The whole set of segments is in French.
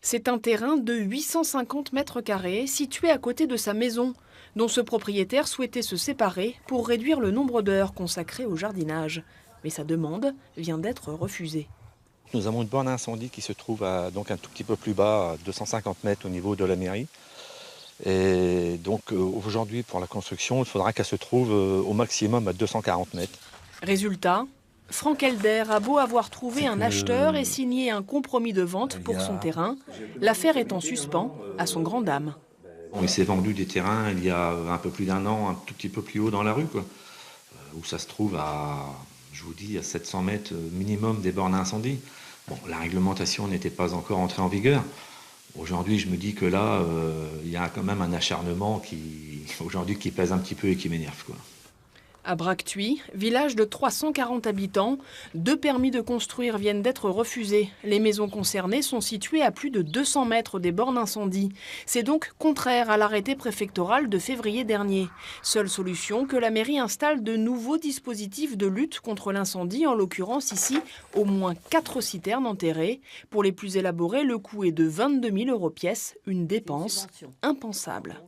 C'est un terrain de 850 mètres carrés situé à côté de sa maison, dont ce propriétaire souhaitait se séparer pour réduire le nombre d'heures consacrées au jardinage. Mais sa demande vient d'être refusée. Nous avons une borne à incendie qui se trouve donc un tout petit peu plus bas, à 250 mètres au niveau de la mairie. Et donc aujourd'hui, pour la construction, il faudra qu'elle se trouve au maximum à 240 mètres. Résultat, Franck Helder a beau avoir trouvé un acheteur et signé un compromis de vente pour son terrain, l'affaire est en suspens à son grand dam. Il s'est vendu des terrains il y a un peu plus d'un an, un tout petit peu plus haut dans la rue, où ça se trouve à, je vous dis, à 700 mètres minimum des bornes à incendie. Bon, la réglementation n'était pas encore entrée en vigueur. Aujourd'hui, je me dis que là, il y a quand même un acharnement aujourd'hui qui pèse un petit peu et qui m'énerve, quoi. À Bractuy, village de 340 habitants, 2 permis de construire viennent d'être refusés. Les maisons concernées sont situées à plus de 200 mètres des bornes incendie. C'est donc contraire à l'arrêté préfectoral de février dernier. Seule solution, que la mairie installe de nouveaux dispositifs de lutte contre l'incendie, en l'occurrence ici, au moins 4 citernes enterrées. Pour les plus élaborés, le coût est de 22 000 € pièce, une dépense impensable.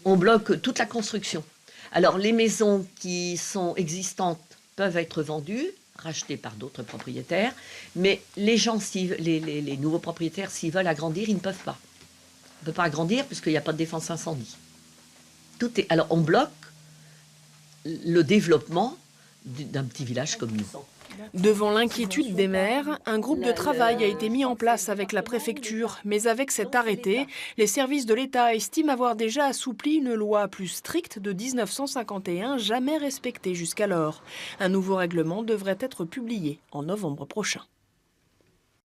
On bloque toute la construction. Alors, les maisons qui sont existantes peuvent être vendues, rachetées par d'autres propriétaires, mais les gens, les nouveaux propriétaires, s'ils veulent agrandir, ils ne peuvent pas. On ne peut pas agrandir puisqu'il n'y a pas de défense incendie. Alors, on bloque le développement d'un petit village comme nous. Devant l'inquiétude des maires, un groupe de travail a été mis en place avec la préfecture. Mais avec cet arrêté, les services de l'État estiment avoir déjà assoupli une loi plus stricte de 1951, jamais respectée jusqu'alors. Un nouveau règlement devrait être publié en novembre prochain.